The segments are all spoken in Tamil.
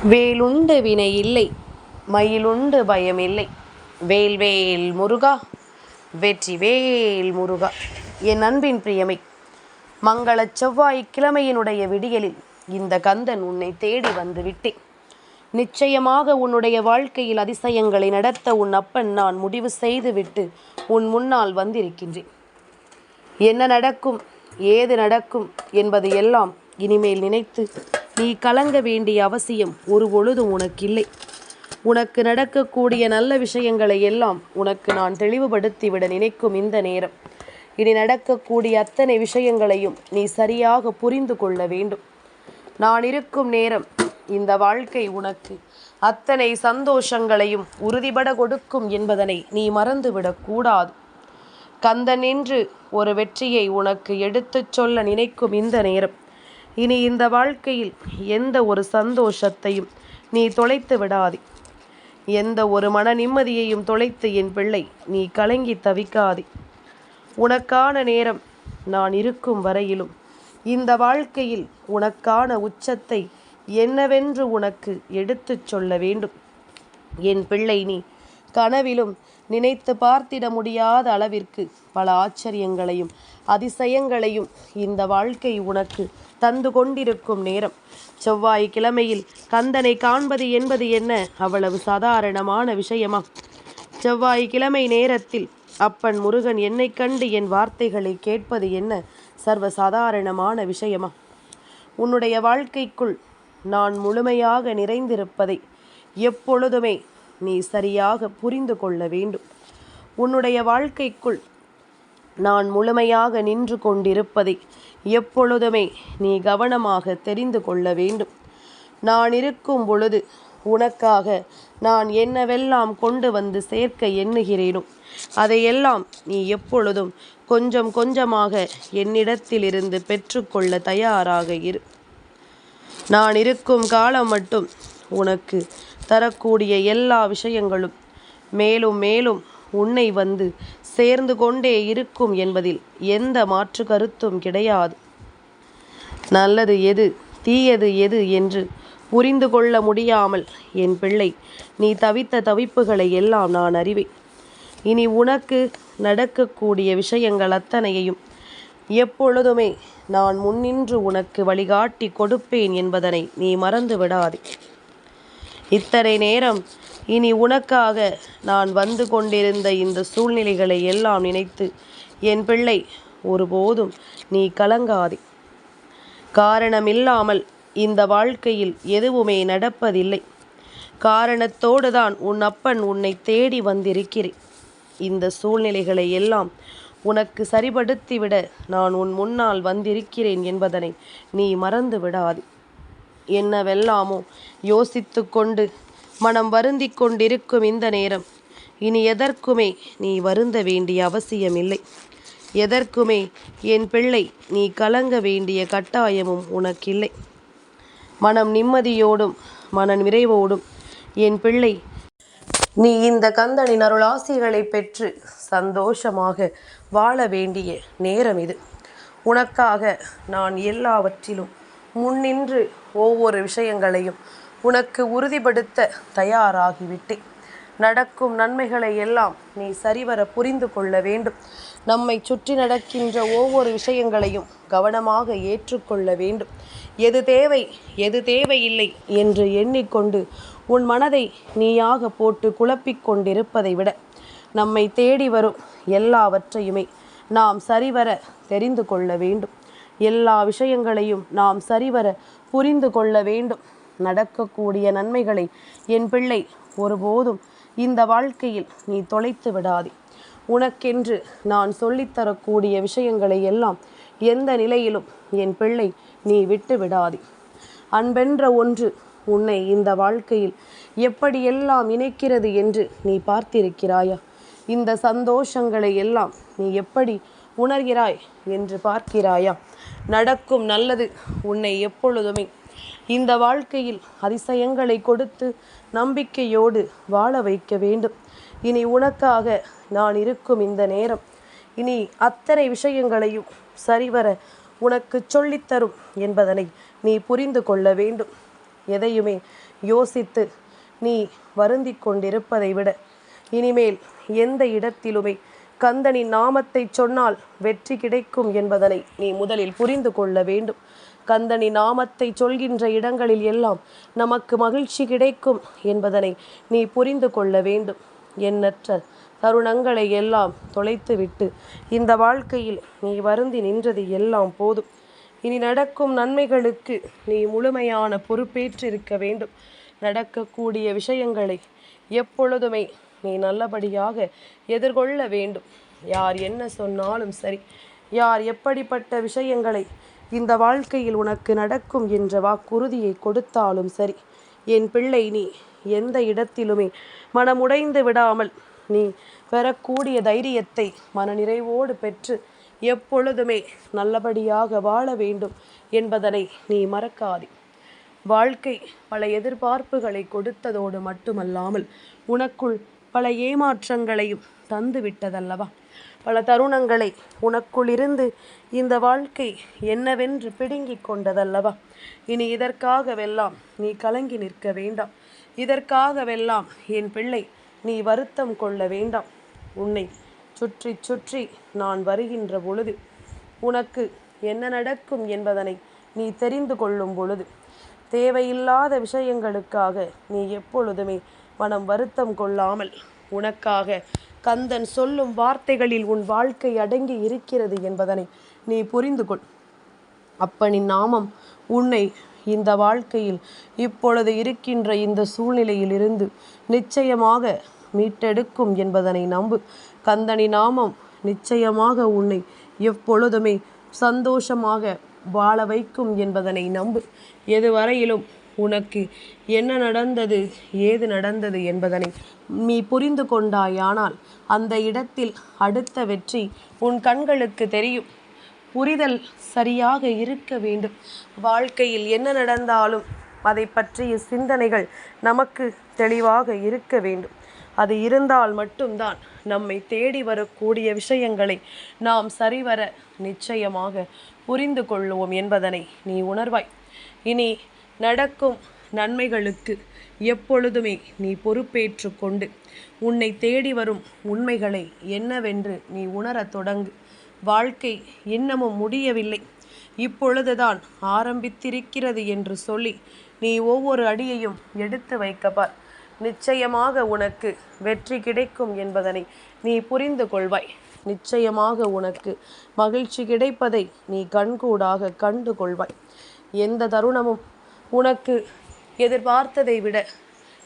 வேலுண்டு வினை இல்லை, மயிலுண்டு பயமில்லை. வேல்வேல் முருகா, வெற்றி வேல் முருகா. என் அன்பின் பிரியமை, மங்கள செவ்வாய்க்கிழமையினுடைய விடியலில் இந்த கந்தன் உன்னை தேடி வந்து விட்டேன். நிச்சயமாக உன்னுடைய வாழ்க்கையில் அதிசயங்களை நடத்த உன் அப்பன் நான் முடிவு செய்துவிட்டு உன் முன்னால் வந்திருக்கின்றேன். என்ன நடக்கும், ஏது நடக்கும் என்பது எல்லாம் இனிமேல் நினைத்து நீ கலங்க வேண்டிய அவசியம் ஒரு பொழுதும் உனக்கில்லை. உனக்கு நடக்கக்கூடிய நல்ல விஷயங்களை எல்லாம் உனக்கு நான் தெளிவுபடுத்திவிட நினைக்கும் இந்த நேரம். இனி நடக்கக்கூடிய அத்தனை விஷயங்களையும் நீ சரியாக புரிந்து கொள்ள வேண்டும். நான் இருக்கும் நேரம் இந்த வாழ்க்கை உனக்கு அத்தனை சந்தோஷங்களையும் உறுதிபட கொடுக்கும் என்பதனை நீ மறந்துவிடக்கூடாது. கந்தன் என்று ஒரு வெற்றியை உனக்கு எடுத்துச் சொல்ல நினைக்கும் இந்த நேரம், இனி இந்த வாழ்க்கையில் எந்த ஒரு சந்தோஷத்தையும் நீ தொலைத்து விடாதே. எந்த ஒரு மன நிம்மதியையும் தொலைத்து என் பிள்ளை நீ கலங்கி தவிக்காதே. உனக்கான நேரம் நான் இருக்கும் வரையிலும் இந்த வாழ்க்கையில் உனக்கான உச்சத்தை என்னவென்று உனக்கு எடுத்துச் சொல்ல வேண்டும். என் பிள்ளை, நீ கனவிலும் நினைத்து பார்த்திட முடியாத அளவிற்கு பல ஆச்சரியங்களையும் அதிசயங்களையும் இந்த வாழ்க்கை உனக்கு தந்து கொண்டிருக்கும் நேரம். செவ்வாய்க்கிழமையில் கந்தனை காண்பது என்பது என்ன அவ்வளவு சாதாரணமான விஷயமா? செவ்வாய்க்கிழமை நேரத்தில் அப்பன் முருகன் என்னை கண்டு என் வார்த்தைகளை கேட்பது என்ன சர்வசாதாரணமான விஷயமா? உன்னுடைய வாழ்க்கைக்குள் நான் முழுமையாக நிறைந்திருப்பதை எப்பொழுதுமே நீ சரியாக புரிந்து கொள்ள வேண்டும். உன்னுடைய வாழ்க்கைக்குள் நான் முழுமையாக நின்று கொண்டிருப்பதை எப்பொழுதுமே நீ கவனமாக தெரிந்து கொள்ள வேண்டும். நான் இருக்கும் பொழுது உனக்காக நான் என்னவெல்லாம் கொண்டு வந்து சேர்க்க எண்ணுகிறேனோ அதையெல்லாம் நீ எப்பொழுதும் கொஞ்சம் கொஞ்சமாக என்னிடத்திலிருந்து பெற்றுக்கொள்ள தயாராக இரு. நான் இருக்கும் காலம் மட்டும் உனக்கு தரக்கூடிய எல்லா விஷயங்களும் மேலும் மேலும் உன்னை வந்து சேர்ந்து கொண்டே இருக்கும் என்பதில் எந்த மாற்று கருத்தும் கிடையாது. நல்லது எது, தீயது எது என்று புரிந்து கொள்ள முடியாமல் என் பிள்ளை நீ தவித்த தவிப்புகளை எல்லாம் நான் அறிவேன். இனி உனக்கு நடக்கக்கூடிய விஷயங்கள் அத்தனையையும் எப்பொழுதுமே நான் முன்னின்று உனக்கு வழிகாட்டி கொடுப்பேன் என்பதனை நீ மறந்து விடாதே. இத்தனை நேரம் இனி உனக்காக நான் வந்து கொண்டிருந்த இந்த சூழ்நிலைகளை எல்லாம் நினைத்து என் பிள்ளை ஒருபோதும் நீ கலங்காதே. காரணமில்லாமல் இந்த வாழ்க்கையில் எதுவுமே நடப்பதில்லை. காரணத்தோடு தான் உன் அப்பன் உன்னை தேடி வந்திருக்கிறேன். இந்த சூழ்நிலைகளை எல்லாம் உனக்கு சரிபடுத்திவிட நான் உன் முன்னால் வந்திருக்கிறேன் என்பதனை நீ மறந்து விடாதே. என்னவெல்லாமோ யோசித்து கொண்டு மனம் வருந்தி கொண்டிருக்கும் இந்த நேரம் இனி எதற்குமே நீ வருந்த வேண்டிய அவசியமில்லை. எதற்குமே என் பிள்ளை நீ கலங்க வேண்டிய கட்டாயமும் உனக்கில்லை. மனம் நிம்மதியோடும் மன நிறைவோடும் என் பிள்ளை நீ இந்த கந்தனின் அருளாசிகளை பெற்று சந்தோஷமாக வாழ வேண்டிய நேரம் இது. உனக்காக நான் எல்லாவற்றிலும் முன்னின்று ஒவ்வொரு விஷயங்களையும் உனக்கு உறுதிப்படுத்த தயாராகிவிட்டேன். நடக்கும் நன்மைகளை எல்லாம் நீ சரிவர புரிந்து கொள்ள வேண்டும். நம்மை சுற்றி நடக்கின்ற ஒவ்வொரு விஷயங்களையும் கவனமாக ஏற்றுக்கொள்ள வேண்டும். எது தேவை எது தேவையில்லை என்று எண்ணிக்கொண்டு உன் மனதை நீயாக போட்டு குழப்பிக் கொண்டிருப்பதை விட நம்மை தேடி வரும் எல்லாவற்றையுமே நாம் சரிவர தெரிந்து கொள்ள வேண்டும். எல்லா விஷயங்களையும் நாம் சரிவர புரிந்து கொள்ள வேண்டும். நடக்கக்கூடிய நன்மைகளை என் பிள்ளை ஒருபோதும் இந்த வாழ்க்கையில் நீ தொலைத்து விடாதே. உனக்கென்று நான் சொல்லித்தரக்கூடிய விஷயங்களை எல்லாம் எந்த நிலையிலும் என் பிள்ளை நீ விட்டு விடாதே. அன்பென்ற ஒன்று உன்னை இந்த வாழ்க்கையில் எப்படியெல்லாம் இணைக்கிறது என்று நீ பார்த்திருக்கிறாயா? இந்த சந்தோஷங்களை எல்லாம் நீ எப்படி உணர்கிறாய் என்று பார்க்கிறாயா? நடக்கும் நல்லது உன்னை எப்பொழுதுமே இந்த வாழ்க்கையில் அதிசயங்களை கொடுத்து நம்பிக்கையோடு வாழ வைக்க வேண்டும். இனி உனக்காக நான் இருக்கும் இந்த நேரம் இனி அத்தனை விஷயங்களையும் சரிவர உனக்கு சொல்லித்தரும் என்பதனை நீ புரிந்து கொள்ள வேண்டும். எதையுமே யோசித்து நீ வருந்தி கொண்டிருப்பதை விட இனிமேல் எந்த இடத்திலுமே கந்தனின் நாமத்தை சொன்னால் வெற்றி கிடைக்கும் என்பதனை நீ முதலில் புரிந்து கொள்ள வேண்டும். கந்தனின் நாமத்தை சொல்கின்ற இடங்களில் எல்லாம் நமக்கு மகிழ்ச்சி கிடைக்கும் என்பதனை நீ புரிந்து கொள்ள வேண்டும். எண்ணற்ற தருணங்களை எல்லாம் தொலைத்துவிட்டு இந்த வாழ்க்கையில் நீ வருந்தி நின்றது எல்லாம் போதும். இனி நடக்கும் நன்மைகளுக்கு நீ முழுமையான பொறுப்பேற்றிருக்க வேண்டும். நடக்கக்கூடிய விஷயங்களை எப்பொழுதுமே நீ நல்லபடியாக எதிர்கொள்ள வேண்டும். யார் என்ன சொன்னாலும் சரி, யார் எப்படிப்பட்ட விஷயங்களை இந்த வாழ்க்கையில் உனக்கு நடக்கும் என்ற வாக்குறுதியை கொடுத்தாலும் சரி, என் பிள்ளை, நீ எந்த இடத்திலுமே மனமுடைந்து விடாமல் நீ பெறக்கூடிய தைரியத்தை மனநிறைவோடு பெற்று எப்பொழுதுமே நல்லபடியாக வாழ வேண்டும் என்பதனை நீ மறக்காதே. வாழ்க்கை பல எதிர்பார்ப்புகளை கொடுத்ததோடு மட்டுமல்லாமல் உனக்குள் பல ஏமாற்றங்களையும் தந்து விட்டதல்லவா? பல தருணங்களை உனக்குள் இருந்து இந்த வாழ்க்கை என்னவென்று பிடுங்கிக் கொண்டதல்லவா? இனி இதற்காகவெல்லாம் நீ கலங்கி நிற்க வேண்டாம். இதற்காகவெல்லாம் என் பிள்ளை நீ வருத்தம் கொள்ள வேண்டாம். உன்னை சுற்றி சுற்றி நான் வருகின்ற பொழுது உனக்கு என்ன நடக்கும் என்பதனை நீ தெரிந்து கொள்ளும் பொழுது தேவையில்லாத விஷயங்களுக்காக நீ எப்பொழுதுமே மனம் வருத்தம் கொள்ளாமல் உனக்காக கந்தன் சொல்லும் வார்த்தைகளில் உன் வாழ்க்கை அடங்கி இருக்கிறது என்பதனை நீ புரிந்து கொள். அப்பனின் நாமம் உன்னை இந்த வாழ்க்கையில் இப்பொழுது இருக்கின்ற இந்த சூழ்நிலையில் இருந்து நிச்சயமாக மீட்டெடுக்கும் என்பதனை நம்பு. கந்தனின் நாமம் நிச்சயமாக உன்னை எப்பொழுதுமே சந்தோஷமாக வாழ வைக்கும் என்பதனை நம்பு. எதுவரையிலும் உனக்கு என்ன நடந்தது, ஏது நடந்தது என்பதனை நீ புரிந்து கொண்டாயானால் அந்த இடத்தில் அடுத்த வெற்றி உன் கண்களுக்கு தெரியும். புரிதல் சரியாக இருக்க வேண்டும். வாழ்க்கையில் என்ன நடந்தாலும் அதை பற்றிய சிந்தனைகள் நமக்கு தெளிவாக இருக்க வேண்டும். அது இருந்தால் மட்டும்தான் நம்மை தேடி வரக்கூடிய விஷயங்களை நாம் சரிவர நிச்சயமாக புரிந்து கொள்வோம் என்பதனை நீ உணர்வாய். இனி நடக்கும் நன்மைகளுக்கு எப்பொழுதுமே நீ பொறுப்பேற்று கொண்டு உன்னை தேடி வரும் உண்மைகளை என்னவென்று நீ உணரத் தொடங்கு. வாழ்க்கை இன்னமும் முடியவில்லை, இப்பொழுதுதான் ஆரம்பித்திருக்கிறது என்று சொல்லி நீ ஒவ்வொரு அடியையும் எடுத்து வைக்கப்பார். நிச்சயமாக உனக்கு வெற்றி கிடைக்கும் என்பதனை நீ புரிந்து கொள்வாய். நிச்சயமாக உனக்கு மகிழ்ச்சி கிடைப்பதை நீ கண்கூடாக கண்டு கொள்வாய். எந்த தருணமும் உனக்கு எதிர்பார்த்ததை விட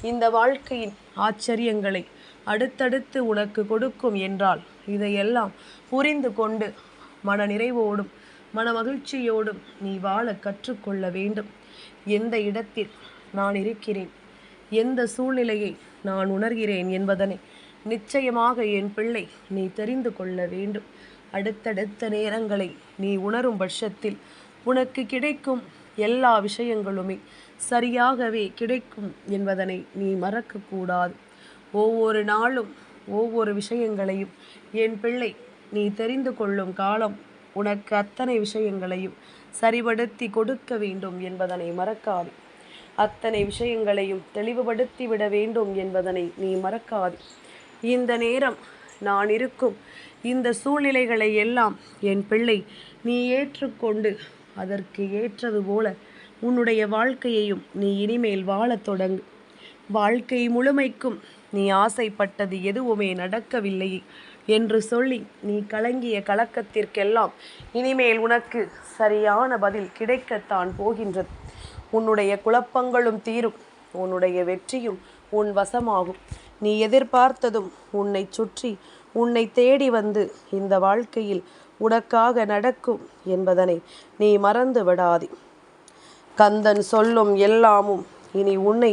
இந்த வாழ்க்கையின் ஆச்சரியங்களை அடுத்தடுத்து உனக்கு கொடுக்கும் என்றால் இதையெல்லாம் புரிந்து கொண்டு மன நிறைவோடும் மன மகிழ்ச்சியோடும் நீ வாழ கற்றுக்கொள்ள வேண்டும். எந்த இடத்தில் நான் இருக்கிறேன், எந்த சூழ்நிலையை நான் உணர்கிறேன் என்பதனை நிச்சயமாக என் பிள்ளை நீ தெரிந்து கொள்ள வேண்டும். அடுத்தடுத்த நேரங்களை நீ உணரும் பட்சத்தில் உனக்கு கிடைக்கும் எல்லா விஷயங்களுமே சரியாகவே கிடைக்கும் என்பதனை நீ மறக்கக்கூடாது. ஒவ்வொரு நாளும் ஒவ்வொரு விஷயங்களையும் என் பிள்ளை நீ தெரிந்து கொள்ளும் காலம் உனக்கு அத்தனை விஷயங்களையும் சரிபடுத்தி கொடுக்க வேண்டும் என்பதனை மறக்காது. அத்தனை விஷயங்களையும் தெளிவுபடுத்தி விட வேண்டும் என்பதனை நீ மறக்காது. இந்த நேரம் நான் இருக்கும் இந்த சூழ்நிலைகளை எல்லாம் என் பிள்ளை நீ ஏற்றுக்கொண்டு அதற்கு ஏற்றது போல உன்னுடைய வாழ்க்கையையும் நீ இனிமேல் வாழத் தொடங்கு. வாழ்க்கை முழுமைக்கும் நீ ஆசைப்பட்டது எதுவுமே நடக்கவில்லை என்று சொல்லி நீ கலங்கிய கலக்கத்திற்கெல்லாம் இனிமேல் உனக்கு சரியான பதில் கிடைக்கத்தான் போகின்றது. உன்னுடைய குழப்பங்களும் தீரும், உன்னுடைய வெற்றியும் உன் வசமாகும். நீ எதிர்பார்த்ததும் உன்னை சுற்றி உன்னை தேடி வந்து இந்த வாழ்க்கையில் உனக்காக நடக்கும் என்பதனை நீ மறந்து விடாதே. கந்தன் சொல்லும் எல்லாமும் இனி உன்னை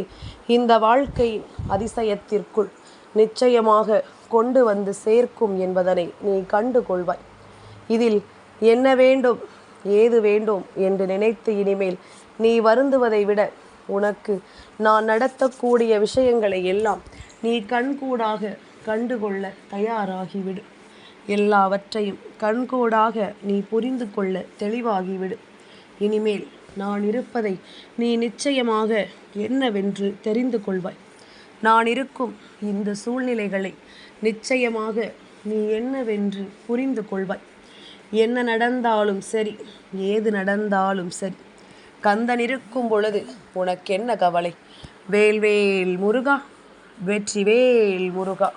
இந்த வாழ்க்கையின் அதிசயத்திற்குள் நிச்சயமாக கொண்டு வந்து சேர்க்கும் என்பதனை நீ கண்டு கொள்வாய். இதில் என்ன வேண்டும், ஏது வேண்டும் என்று நினைத்து இனிமேல் நீ வருந்துவதை விட உனக்கு நான் நடத்தக்கூடிய விஷயங்களை எல்லாம் நீ கண்கூடாக கண்டுகொள்ள தயாராகிவிடு. எல்லாவற்றையும் கண்கூடாக நீ புரிந்து கொள்ள தெளிவாகிவிடு. இனிமேல் நான் இருப்பதை நீ நிச்சயமாக என்னவென்று தெரிந்து கொள்வாய். நான் இருக்கும் இந்த சூழ்நிலைகளை நிச்சயமாக நீ என்னவென்று புரிந்து கொள்வாய். என்ன நடந்தாலும் சரி, ஏது நடந்தாலும் சரி, கந்தன் இருக்கும் பொழுது உனக்கென்ன கவலை? வேல்வேல் முருகா, வெற்றிவேல் முருகா.